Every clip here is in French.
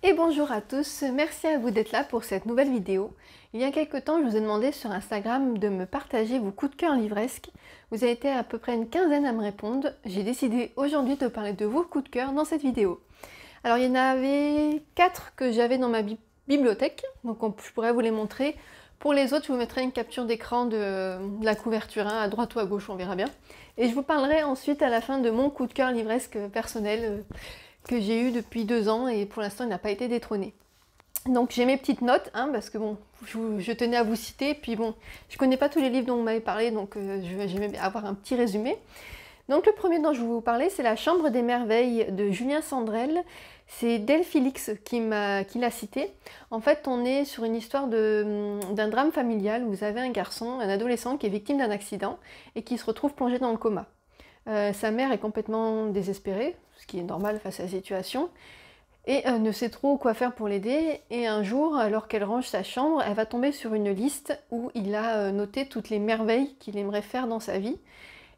Et bonjour à tous, merci à vous d'être là pour cette nouvelle vidéo. Il y a quelques temps, je vous ai demandé sur Instagram de me partager vos coups de cœur livresques. Vous avez été à peu près une quinzaine à me répondre. J'ai décidé aujourd'hui de parler de vos coups de cœur dans cette vidéo. Alors il y en avait 4 que j'avais dans ma bibliothèque, donc je pourrais vous les montrer. Pour les autres, je vous mettrai une capture d'écran de la couverture, hein, à droite ou à gauche, on verra bien. Et je vous parlerai ensuite à la fin de mon coup de cœur livresque personnel que j'ai eu depuis 2 ans et pour l'instant il n'a pas été détrôné. Donc j'ai mes petites notes, hein, parce que bon, je tenais à vous citer, puis bon, je connais pas tous les livres dont vous m'avez parlé, donc je vais avoir un petit résumé. Donc le premier dont je vais vous parler, c'est La Chambre des Merveilles de Julien Sandrel. C'est Delphilix qui l'a cité. En fait, on est sur une histoire d'un drame familial où vous avez un garçon, un adolescent qui est victime d'un accident et qui se retrouve plongé dans le coma. Sa mère est complètement désespérée, ce qui est normal face à la situation, et ne sait trop quoi faire pour l'aider. Et un jour, alors qu'elle range sa chambre, elle va tomber sur une liste où il a noté toutes les merveilles qu'il aimerait faire dans sa vie.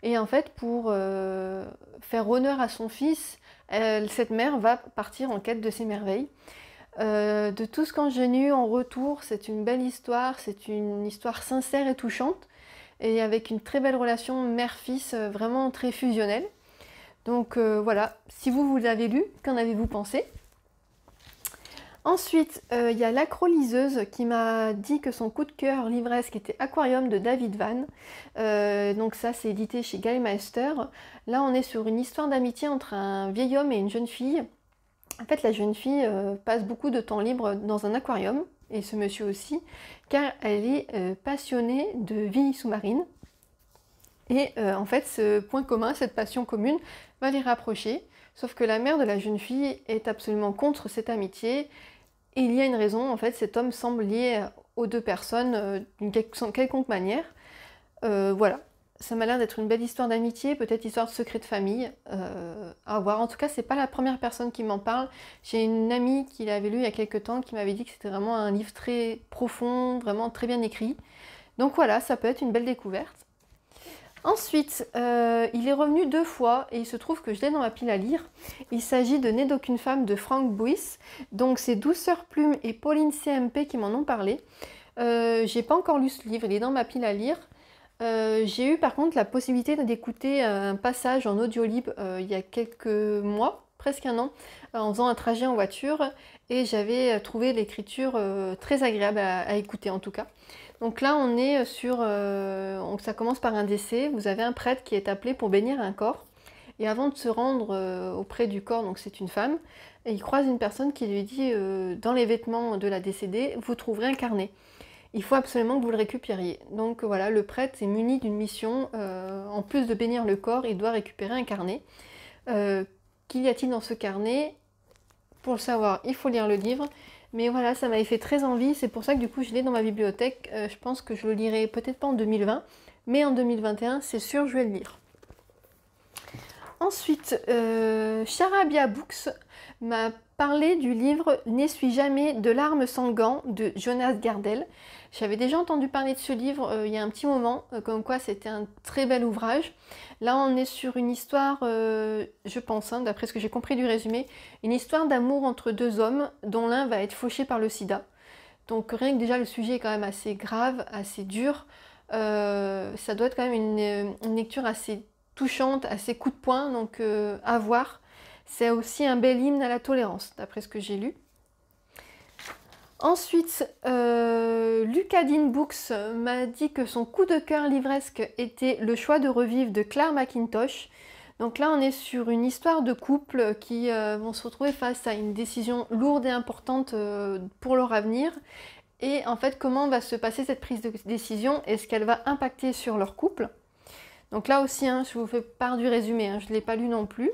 Et en fait, pour faire honneur à son fils, cette mère va partir en quête de ces merveilles. De tout ce qu'Ingenue en retour, c'est une belle histoire, c'est une histoire sincère et touchante, et avec une très belle relation mère-fils, vraiment très fusionnelle. Donc voilà, si vous l'avez lu, qu'en avez-vous pensé? Ensuite, il y a l'Acrolyseuse qui m'a dit que son coup de cœur livresque était Aquarium de David Van. Donc ça, c'est édité chez Gallmeister. Là, on est sur une histoire d'amitié entre un vieil homme et une jeune fille. En fait, la jeune fille passe beaucoup de temps libre dans un aquarium, et ce monsieur aussi, car elle est passionnée de vie sous-marine. Et en fait, ce point commun, cette passion commune, va les rapprocher. Sauf que la mère de la jeune fille est absolument contre cette amitié. Et il y a une raison, en fait, cet homme semble lié aux deux personnes d'une quelconque manière. Voilà, ça m'a l'air d'être une belle histoire d'amitié, peut-être histoire de secret de famille, à voir. En tout cas, c'est pas la première personne qui m'en parle. J'ai une amie qui l'avait lu il y a quelques temps, qui m'avait dit que c'était vraiment un livre très profond, vraiment très bien écrit. Donc voilà, ça peut être une belle découverte. Ensuite, il est revenu 2 fois et il se trouve que je l'ai dans ma pile à lire. Il s'agit de Né d'aucune femme de Frank Buis. Donc c'est Douceur Plume et Pauline CMP qui m'en ont parlé. J'ai pas encore lu ce livre, il est dans ma pile à lire. J'ai eu par contre la possibilité d'écouter un passage en audiolib il y a quelques mois, presque un an, en faisant un trajet en voiture, et j'avais trouvé l'écriture très agréable à écouter en tout cas. Donc là on est sur, ça commence par un décès, vous avez un prêtre qui est appelé pour bénir un corps, et avant de se rendre auprès du corps, donc c'est une femme, et il croise une personne qui lui dit dans les vêtements de la décédée, vous trouverez un carnet. Il faut absolument que vous le récupériez. Donc voilà, le prêtre est muni d'une mission, en plus de bénir le corps, il doit récupérer un carnet. Qu'y a-t-il dans ce carnet? Pour le savoir, il faut lire le livre. Mais voilà, ça m'avait fait très envie, c'est pour ça que du coup je l'ai dans ma bibliothèque. Je pense que je le lirai peut-être pas en 2020, mais en 2021, c'est sûr, je vais le lire. Ensuite, Charabia Books m'a parlé du livre N'essuie jamais de larmes sans gants de Jonas Gardel. J'avais déjà entendu parler de ce livre il y a un petit moment, comme quoi c'était un très bel ouvrage. Là on est sur une histoire, je pense, hein, d'après ce que j'ai compris du résumé, une histoire d'amour entre 2 hommes dont l'un va être fauché par le sida. Donc rien que déjà le sujet est quand même assez grave, assez dur. Ça doit être quand même une lecture assez touchante, assez coup de poing, donc à voir. C'est aussi un bel hymne à la tolérance, d'après ce que j'ai lu. Ensuite, Lucadine Books m'a dit que son coup de cœur livresque était Le choix de revivre de Claire McIntosh. Donc là, on est sur une histoire de couple qui vont se retrouver face à une décision lourde et importante pour leur avenir. Et en fait, comment va se passer cette prise de décision? Est-ce qu'elle va impacter sur leur couple? Donc là aussi, hein, je vous fais part du résumé, hein, je ne l'ai pas lu non plus.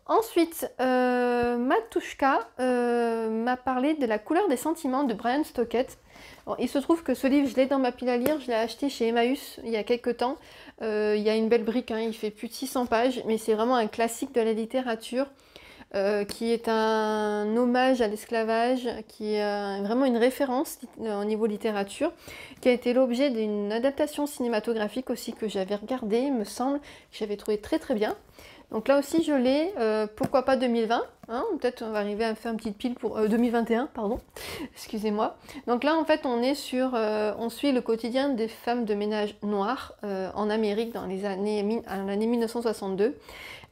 Ensuite, Matushka m'a parlé de La couleur des sentiments de Brian Stockett. Bon, il se trouve que ce livre, je l'ai dans ma pile à lire, je l'ai acheté chez Emmaüs il y a quelques temps. Il y a une belle brique, hein, il fait plus de 600 pages, mais c'est vraiment un classique de la littérature. Qui est un hommage à l'esclavage, qui est vraiment une référence au niveau littérature, qui a été l'objet d'une adaptation cinématographique aussi que j'avais regardée, il me semble, que j'avais trouvé très très bien. Donc là aussi je l'ai, pourquoi pas 2020, hein, peut-être on va arriver à faire une petite pile pour 2021, pardon, excusez-moi. Donc là en fait on suit le quotidien des femmes de ménage noires en Amérique dans l'année 1962.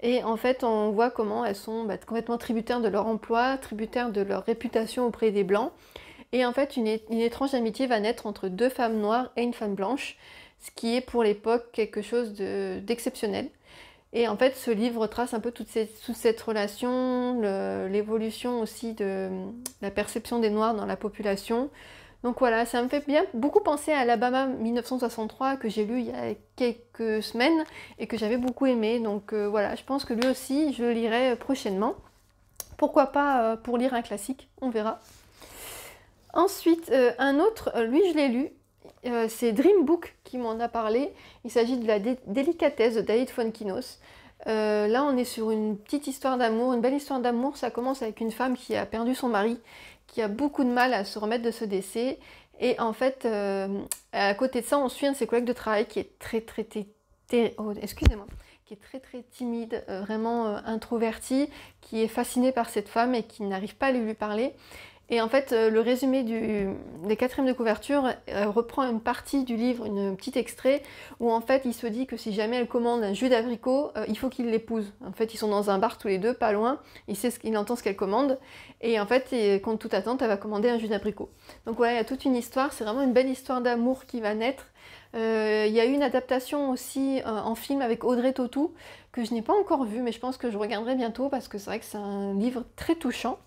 Et en fait on voit comment elles sont complètement tributaires de leur emploi, tributaires de leur réputation auprès des Blancs. Et en fait une étrange amitié va naître entre deux femmes noires et une femme blanche, ce qui est pour l'époque quelque chose d'exceptionnel. Et en fait, ce livre trace un peu toute cette relation, l'évolution aussi de la perception des Noirs dans la population. Donc voilà, ça me fait beaucoup penser à Alabama 1963 que j'ai lu il y a quelques semaines et que j'avais beaucoup aimé. Donc voilà, je pense que lui aussi, je le lirai prochainement. Pourquoi pas pour lire un classique, on verra. Ensuite, un autre, lui je l'ai lu. C'est Dream Book qui m'en a parlé. Il s'agit de la délicatesse de David Fonkinos. Là, on est sur une petite histoire d'amour, une belle histoire d'amour. Ça commence avec une femme qui a perdu son mari, qui a beaucoup de mal à se remettre de ce décès. Et en fait, à côté de ça, on suit un de ses collègues de travail qui est qui est très timide, vraiment introverti, qui est fasciné par cette femme et qui n'arrive pas à lui parler. Et en fait, le résumé des quatrièmes de couverture reprend une partie du livre, un petit extrait, où en fait il se dit que si jamais elle commande un jus d'abricot, il faut qu'il l'épouse. En fait, ils sont dans un bar tous les deux, pas loin, il entend ce qu'elle commande, et en fait, contre toute attente, elle va commander un jus d'abricot. Donc voilà, il y a toute une histoire, c'est vraiment une belle histoire d'amour qui va naître. Il y a eu une adaptation aussi en film avec Audrey Tautou, que je n'ai pas encore vue, mais je pense que je regarderai bientôt, parce que c'est vrai que c'est un livre très touchant.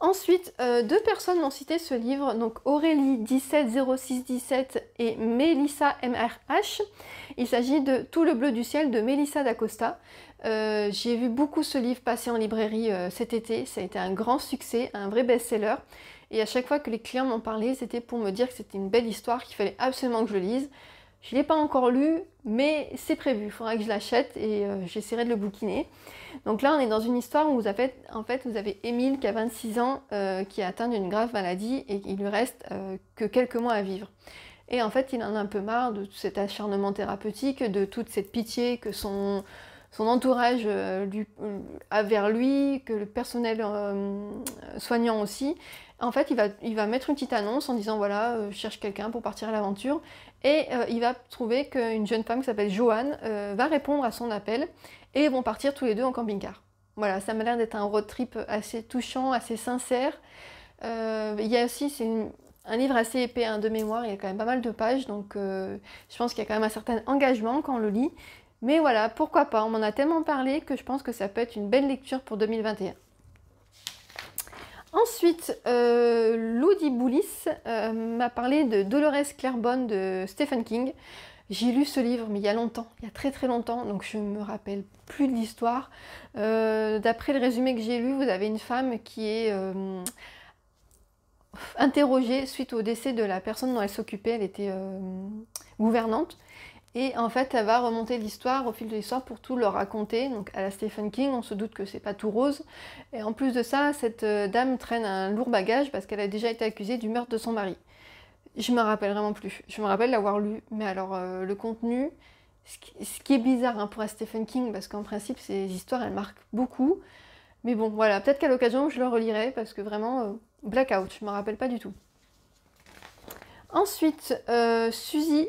Ensuite, deux personnes m'ont cité ce livre, donc Aurélie 170617 et Mélissa MRH. Il s'agit de Tout le bleu du ciel de Mélissa d'Acosta. J'ai vu beaucoup ce livre passer en librairie cet été, ça a été un grand succès, un vrai best-seller. Et à chaque fois que les clients m'en parlaient, c'était pour me dire que c'était une belle histoire, qu'il fallait absolument que je le lise. Je ne l'ai pas encore lu, mais c'est prévu, il faudra que je l'achète et j'essaierai de le bouquiner. Donc là, on est dans une histoire où vous avez Émile qui a 26 ans, qui est atteint d'une grave maladie et il lui reste que quelques mois à vivre. Et en fait, il en a un peu marre de tout cet acharnement thérapeutique, de toute cette pitié que son entourage a vers lui, que le personnel soignant aussi. En fait, il va mettre une petite annonce en disant voilà, je cherche quelqu'un pour partir à l'aventure. Et il va trouver qu'une jeune femme qui s'appelle Joanne va répondre à son appel et ils vont partir tous les deux en camping-car. Voilà, ça m'a l'air d'être un road trip assez touchant, assez sincère. Il y a aussi, c'est un livre assez épais de mémoire, il y a quand même pas mal de pages, donc je pense qu'il y a quand même un certain engagement quand on le lit. Mais voilà, pourquoi pas, on m'en a tellement parlé que je pense que ça peut être une belle lecture pour 2021. Ensuite, Ludi Boulis m'a parlé de Dolores Claiborne de Stephen King. J'ai lu ce livre, mais il y a longtemps, il y a très longtemps, donc je ne me rappelle plus de l'histoire. D'après le résumé que j'ai lu, vous avez une femme qui est interrogée suite au décès de la personne dont elle s'occupait, elle était gouvernante. Et en fait, elle va remonter l'histoire au fil de l'histoire pour tout leur raconter. Donc à la Stephen King, on se doute que c'est pas tout rose. Et en plus de ça, cette dame traîne un lourd bagage parce qu'elle a déjà été accusée du meurtre de son mari. Je me rappelle vraiment plus. Je me rappelle l'avoir lu. Mais alors, le contenu, ce qui est bizarre pour un Stephen King, parce qu'en principe, ces histoires, elles marquent beaucoup. Mais bon, voilà, peut-être qu'à l'occasion, je le relirai parce que vraiment, blackout, je me rappelle pas du tout. Ensuite, Suzy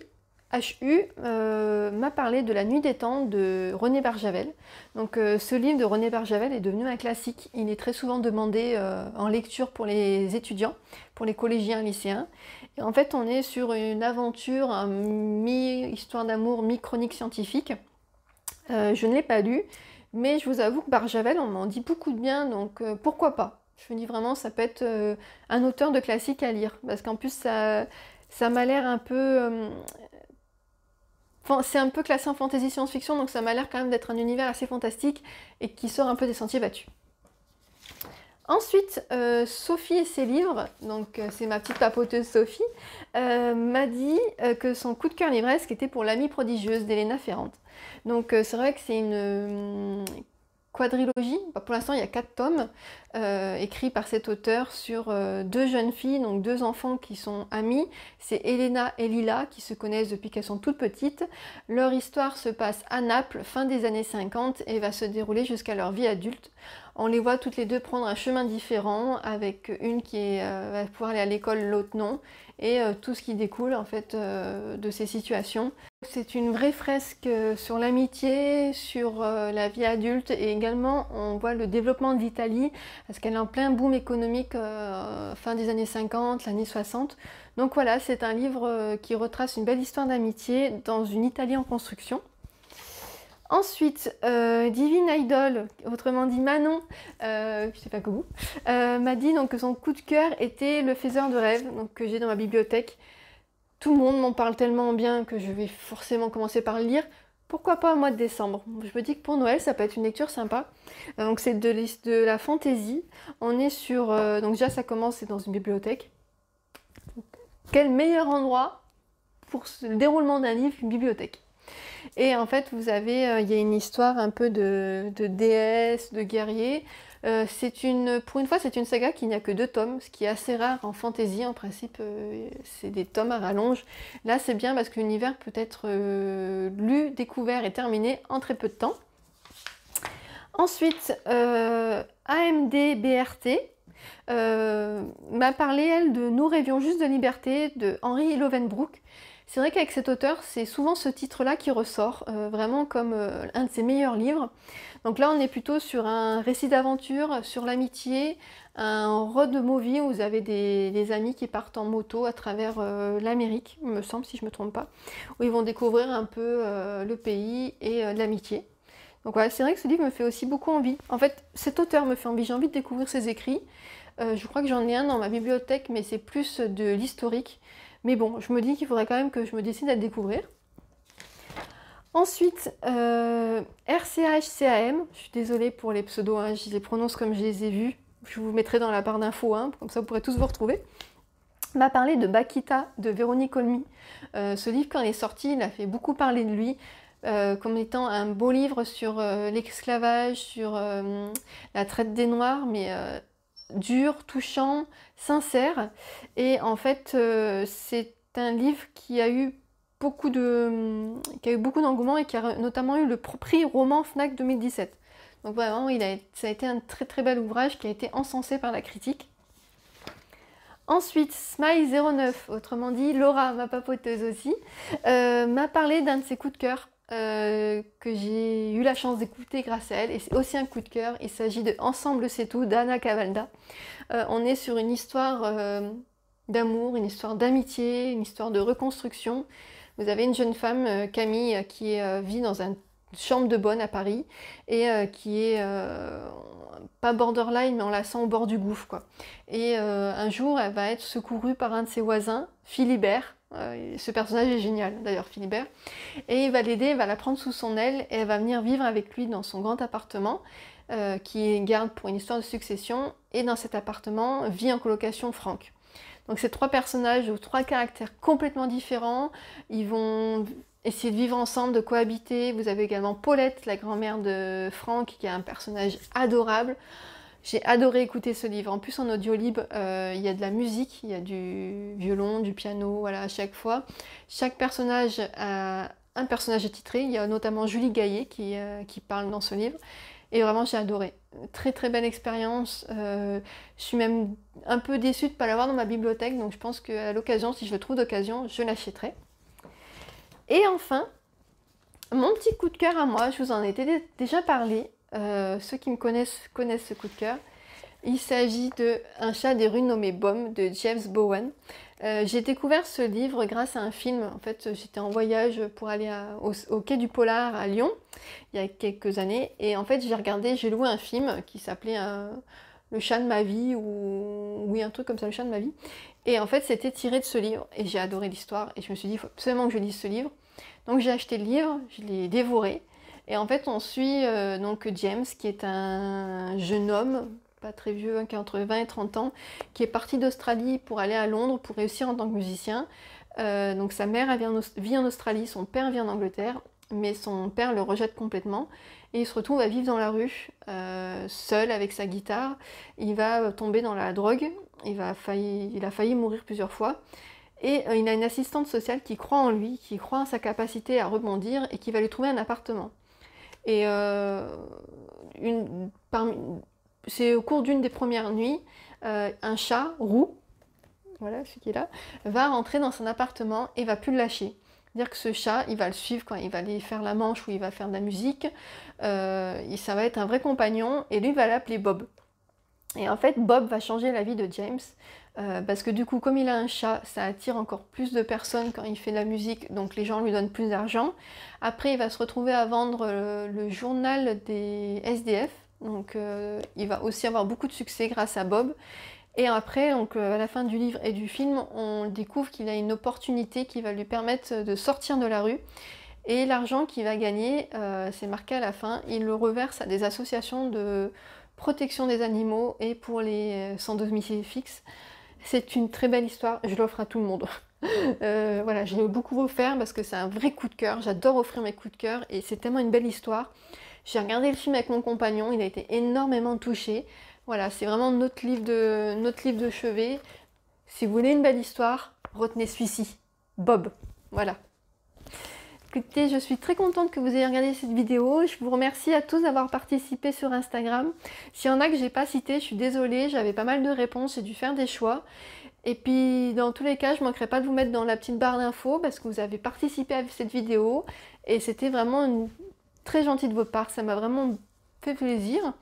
HU m'a parlé de La Nuit des Temps de René Barjavel. Donc ce livre de René Barjavel est devenu un classique. Il est très souvent demandé en lecture pour les étudiants, pour les collégiens et lycéens. Et en fait, on est sur une aventure, mi-histoire d'amour, mi-chronique scientifique. Je ne l'ai pas lu, mais je vous avoue que Barjavel, on m'en dit beaucoup de bien, donc pourquoi pas. Je me dis vraiment, ça peut être un auteur de classique à lire, parce qu'en plus, ça m'a l'air un peu... c'est un peu classé en fantasy science-fiction, donc ça m'a l'air quand même d'être un univers assez fantastique et qui sort un peu des sentiers battus. Ensuite, Sophie et ses livres, donc c'est ma petite papoteuse Sophie, m'a dit que son coup de cœur livresque était pour L'Amie prodigieuse d'Elena Ferrante. Donc c'est vrai que c'est quadrilogie. Pour l'instant, il y a 4 tomes écrits par cet auteur sur 2 jeunes filles, donc 2 enfants qui sont amies. C'est Elena et Lila qui se connaissent depuis qu'elles sont toutes petites. Leur histoire se passe à Naples, fin des années 50, et va se dérouler jusqu'à leur vie adulte. On les voit toutes les deux prendre un chemin différent, avec une qui va pouvoir aller à l'école, l'autre non, et tout ce qui découle en fait de ces situations. C'est une vraie fresque sur l'amitié, sur la vie adulte, et également on voit le développement de l'Italie, parce qu'elle est en plein boom économique fin des années 50, l'année 60. Donc voilà, c'est un livre qui retrace une belle histoire d'amitié dans une Italie en construction. Ensuite, Divine Idol, autrement dit Manon, je sais pas que vous, m'a dit donc, que son coup de cœur était Le Faiseur de rêves, donc, que j'ai dans ma bibliothèque. Tout le monde m'en parle tellement bien que je vais forcément commencer par le lire. Pourquoi pas au mois de décembre? Je me dis que pour Noël, ça peut être une lecture sympa. Donc c'est de la fantaisie. On est sur... donc déjà, ça commence, c'est dans une bibliothèque. Quel meilleur endroit pour le déroulement d'un livre qu'une bibliothèque? Et en fait, vous avez, il y a une histoire un peu de déesse, de guerrier. Pour une fois, c'est une saga qui n'a que 2 tomes, ce qui est assez rare en fantasy. En principe, c'est des tomes à rallonge. Là, c'est bien parce que l'univers peut être lu, découvert et terminé en très peu de temps. Ensuite, AMD BRT m'a parlé, elle, de Nous rêvions juste de liberté, de Henry Lovenbrook. C'est vrai qu'avec cet auteur, c'est souvent ce titre-là qui ressort, vraiment comme un de ses meilleurs livres. Donc là, on est plutôt sur un récit d'aventure, sur l'amitié, un road movie où vous avez des amis qui partent en moto à travers l'Amérique, il me semble, si je ne me trompe pas, où ils vont découvrir un peu le pays et l'amitié. Donc voilà, c'est vrai que ce livre me fait aussi beaucoup envie. En fait, cet auteur me fait envie, j'ai envie de découvrir ses écrits. Je crois que j'en ai un dans ma bibliothèque, mais c'est plus de l'historique. Mais bon, je me dis qu'il faudrait quand même que je me décide à le découvrir. Ensuite, RCHCAM, je suis désolée pour les pseudos, hein, je les prononce comme je les ai vus. Je vous mettrai dans la barre d'infos, hein, comme ça vous pourrez tous vous retrouver. M'a parlé de Bakita de Véronique Olmy. Ce livre, quand il est sorti, il a fait beaucoup parler de lui. Comme étant un beau livre sur l'esclavage, sur la traite des Noirs, mais dur, touchant, sincère. Et en fait, c'est un livre qui a eu beaucoup d'engouement et qui a notamment eu le prix roman Fnac 2017. Donc vraiment, ça a été un très très bel ouvrage qui a été encensé par la critique. Ensuite, Smile09, autrement dit Laura, ma papoteuse aussi, m'a parlé d'un de ses coups de cœur que j'ai eu la chance d'écouter grâce à elle, et c'est aussi un coup de cœur. Il s'agit de Ensemble c'est tout d'Anna Cavalda. On est sur une histoire d'amour, une histoire d'amitié, une histoire de reconstruction. Vous avez une jeune femme, Camille, qui vit dans une chambre de bonne à Paris et qui est pas borderline, mais on la sent au bord du gouffre, quoi. Et un jour, elle va être secourue par un de ses voisins, Philibert. Ce personnage est génial, d'ailleurs, Philibert. Et il va l'aider, il va la prendre sous son aile et elle va venir vivre avec lui dans son grand appartement qui garde pour une histoire de succession. Et dans cet appartement vit en colocation Franck. Donc ces 3 personnages aux 3 caractères complètement différents, ils vont essayer de vivre ensemble, de cohabiter. Vous avez également Paulette, la grand-mère de Franck, qui est un personnage adorable. J'ai adoré écouter ce livre. En plus, en audiolib, il y a de la musique, il y a du violon, du piano, voilà, à chaque fois. Chaque personnage a un personnage attitré. Il y a notamment Julie Gaillet qui parle dans ce livre. Et vraiment, j'ai adoré. Très très belle expérience. Je suis même un peu déçue de ne pas l'avoir dans ma bibliothèque. Donc je pense qu'à l'occasion, si je le trouve d'occasion, je l'achèterai. Et enfin, mon petit coup de cœur à moi, je vous en ai déjà parlé. Ceux qui me connaissent ce coup de cœur. Il s'agit de Un chat des rues nommé Bom de James Bowen. J'ai découvert ce livre grâce à un film. En fait, j'étais en voyage pour aller au quai du Polar à Lyon il y a quelques années. Et en fait, j'ai loué un film qui s'appelait Le chat de ma vie, ou oui, un truc comme ça, Le chat de ma vie. Et en fait, c'était tiré de ce livre. Et j'ai adoré l'histoire. Et je me suis dit, il faut absolument que je lise ce livre. Donc j'ai acheté le livre, je l'ai dévoré. Et en fait, on suit donc James, qui est un jeune homme, pas très vieux, hein, qui a entre 20 et 30 ans, qui est parti d'Australie pour aller à Londres pour réussir en tant que musicien. Donc sa mère vit en Australie, son père vit en Angleterre. mais son père le rejette complètement et il se retrouve à vivre dans la rue, seul avec sa guitare. Il va tomber dans la drogue, il a failli mourir plusieurs fois. Et il a une assistante sociale qui croit en lui, qui croit en sa capacité à rebondir et qui va lui trouver un appartement. Et c'est au cours d'une des premières nuits, un chat roux, voilà celui qui est là, va rentrer dans son appartement et va plus le lâcher. C'est-à-dire que ce chat, il va le suivre quand il va aller faire la manche ou il va faire de la musique. Ça va être un vrai compagnon et lui va l'appeler Bob. Et en fait, Bob va changer la vie de James, parce que du coup, comme il a un chat, ça attire encore plus de personnes quand il fait de la musique, donc les gens lui donnent plus d'argent. Après, il va se retrouver à vendre le journal des SDF, donc il va aussi avoir beaucoup de succès grâce à Bob. Et après, donc, à la fin du livre et du film, on découvre qu'il a une opportunité qui va lui permettre de sortir de la rue. Et l'argent qu'il va gagner, c'est marqué à la fin, il le reverse à des associations de protection des animaux et pour les sans domicile fixe. C'est une très belle histoire, je l'offre à tout le monde. Voilà, je l'ai beaucoup offert parce que c'est un vrai coup de cœur, j'adore offrir mes coups de cœur et c'est tellement une belle histoire. J'ai regardé le film avec mon compagnon, il a été énormément touché. Voilà, c'est vraiment notre livre de chevet. Si vous voulez une belle histoire, retenez celui-ci, Bob. Voilà. Écoutez, je suis très contente que vous ayez regardé cette vidéo. Je vous remercie à tous d'avoir participé sur Instagram. S'il y en a que j'ai pas cité, je suis désolée, j'avais pas mal de réponses, j'ai dû faire des choix. Et puis, dans tous les cas, je manquerai pas de vous mettre dans la petite barre d'infos parce que vous avez participé à cette vidéo. Et c'était vraiment très gentil de votre part, ça m'a vraiment fait plaisir.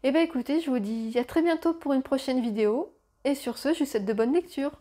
Et bien écoutez, je vous dis à très bientôt pour une prochaine vidéo. Et sur ce, je vous souhaite de bonnes lectures.